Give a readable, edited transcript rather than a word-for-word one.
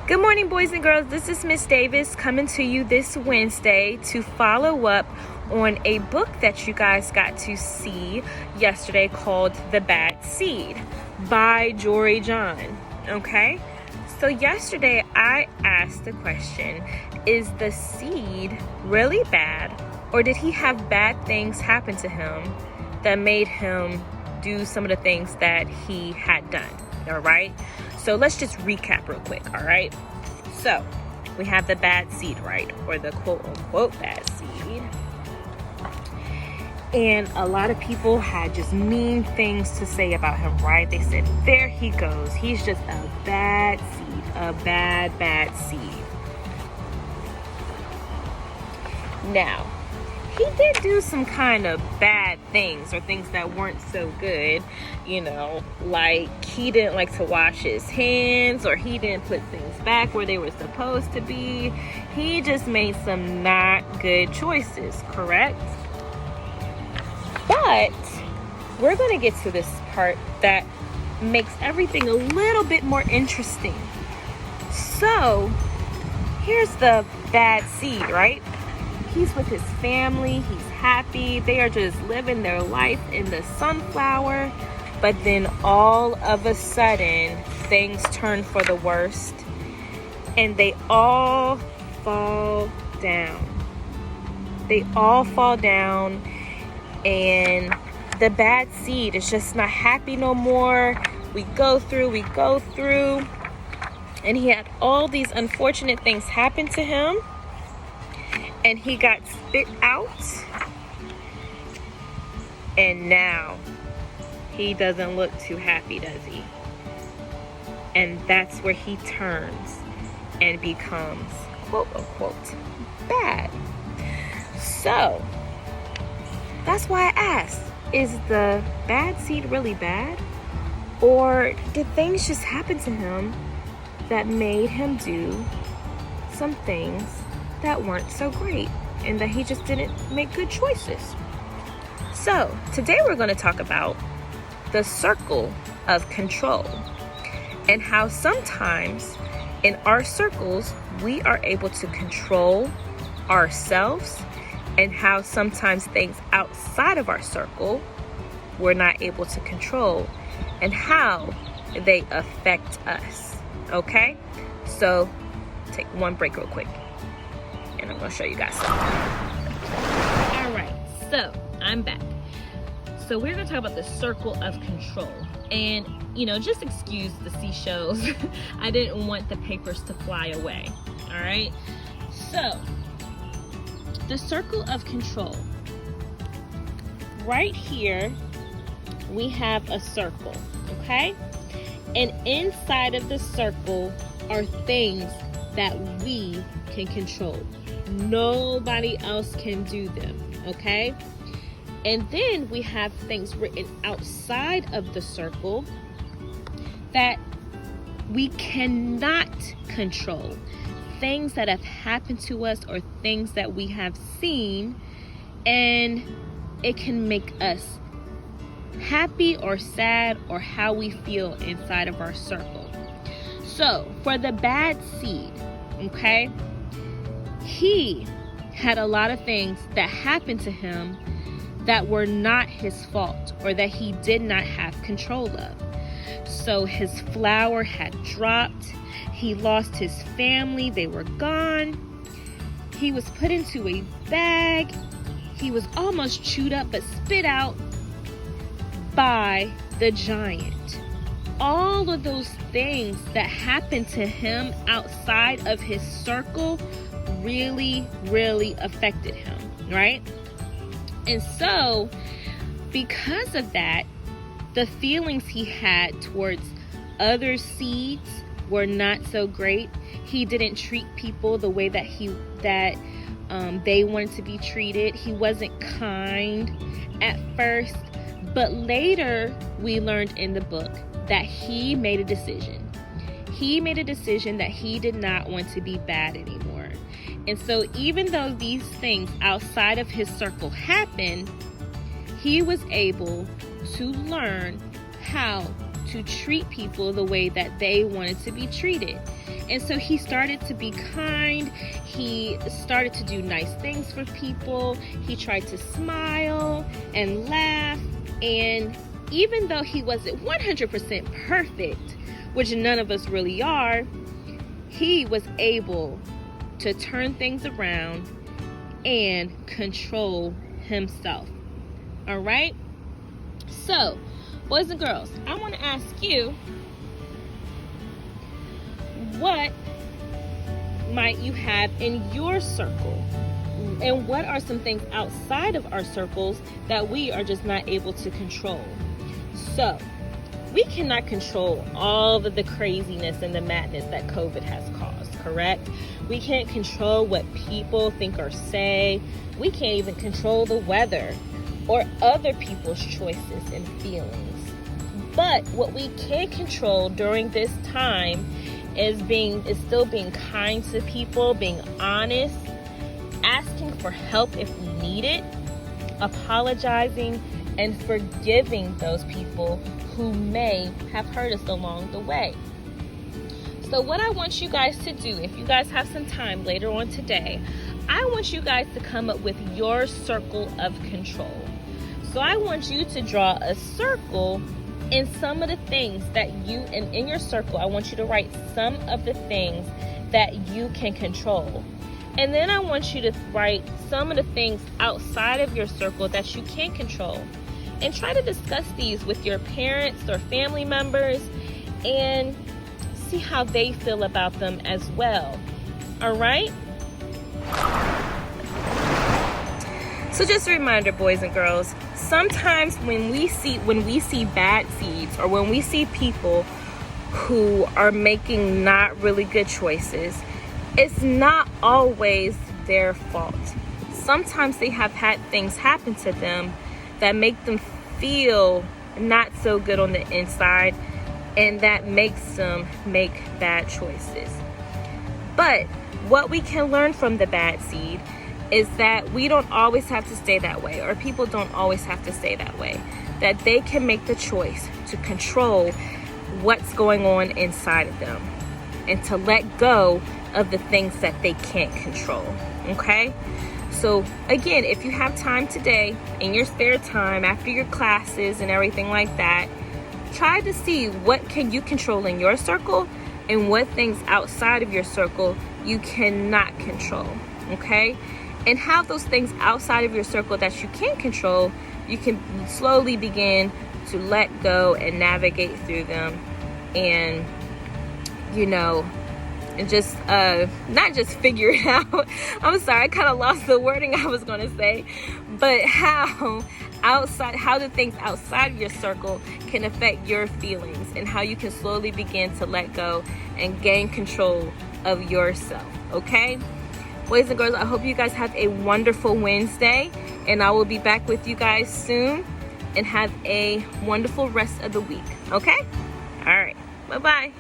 Good morning, boys and girls. This is Miss Davis coming to you this Wednesday to follow up on a book that you guys got to see yesterday called The Bad Seed by Jory John. Okay? So yesterday I asked the question, is the seed really bad, or did he have bad things happen to him that made him do some of the things that he had done? All right? So let's just recap real quick, all right? So we have the bad seed, right? Or the quote-unquote bad seed. And a lot of people had just mean things to say about him, right? They said, there he goes. He's just a bad seed, a bad seed. Now, he did do some kind of bad things or things that weren't so good, like he didn't like to wash his hands, or he didn't put things back where they were supposed to be. He just made some not good choices, correct? But we're going to get to this part that makes everything a little bit more interesting. So here's the bad seed, right? He's with his family, he's happy, they are just living their life in the sunflower, but then all of a sudden, things turn for the worst, and they all fall down. They all fall down, and the bad seed is just not happy no more. We go through, and he had all these unfortunate things happen to him. And he got spit out, and now he doesn't look too happy, does he? And that's where he turns and becomes, quote unquote, bad. So that's why I asked, is the bad seed really bad? Or did things just happen to him that made him do some things that weren't so great, and that he just didn't make good choices? So today we're going to talk about the circle of control, and how sometimes in our circles we are able to control ourselves, and how sometimes things outside of our circle we're not able to control, and how they affect us. Okay, so take one break real quick, and I'm going to show you guys something. All right, so I'm back. So we're going to talk about the circle of control. And, just excuse the seashells. I didn't want the papers to fly away. All right? So, the circle of control. Right here, we have a circle, okay? And inside of the circle are things that we can control. Nobody else can do them, okay? And then we have things written outside of the circle that we cannot control. Things that have happened to us, or things that we have seen, and it can make us happy or sad, or how we feel inside of our circle. So for the bad seed, okay, he had a lot of things that happened to him that were not his fault, or that he did not have control of. So his flower had dropped, he lost his family, they were gone, he was put into a bag, he was almost chewed up but spit out by the giant. All of those things that happened to him outside of his circle really affected him, right? And so because of that, the feelings he had towards other seeds were not so great. He didn't treat people the way that they wanted to be treated. He wasn't kind at first, but later we learned in the book that he made a decision. He made a decision that he did not want to be bad anymore. And so even though these things outside of his circle happened, he was able to learn how to treat people the way that they wanted to be treated. And so he started to be kind. He started to do nice things for people. He tried to smile and laugh. And even though he wasn't 100% perfect, which none of us really are, he was able to turn things around and control himself. All right? So, boys and girls, I want to ask you, what might you have in your circle? And what are some things outside of our circles that we are just not able to control? So, we cannot control all of the craziness and the madness that COVID has caused, correct? We can't control what people think or say. We can't even control the weather or other people's choices and feelings. But what we can control during this time is still being kind to people, being honest, asking for help if we need it, apologizing, and forgiving those people who may have hurt us along the way. So what I want you guys to do, if you guys have some time later on today, I want you guys to come up with your circle of control. So I want you to draw a circle and some of the things that in your circle, I want you to write some of the things that you can control. And then I want you to write some of the things outside of your circle that you can't control. And try to discuss these with your parents or family members and see how they feel about them as well. All right? So just a reminder, boys and girls, sometimes when we see bad seeds, or when we see people who are making not really good choices, it's not always their fault. Sometimes they have had things happen to them that make them feel not so good on the inside, and that makes them make bad choices. But what we can learn from the bad seed is that we don't always have to stay that way, or people don't always have to stay that way. That they can make the choice to control what's going on inside of them and to let go of the things that they can't control. Okay? So again, if you have time today, in your spare time, after your classes and everything like that, try to see what can you control in your circle and what things outside of your circle you cannot control, okay? And how those things outside of your circle that you can't control, you can slowly begin to let go and navigate through them, and and just not just figure it out. I'm sorry, I kind of lost the wording I was going to say, but how the things outside of your circle can affect your feelings, and how you can slowly begin to let go and gain control of yourself. Okay, boys and girls, I hope you guys have a wonderful Wednesday, and I will be back with you guys soon, and have a wonderful rest of the week. Okay, all right, bye-bye.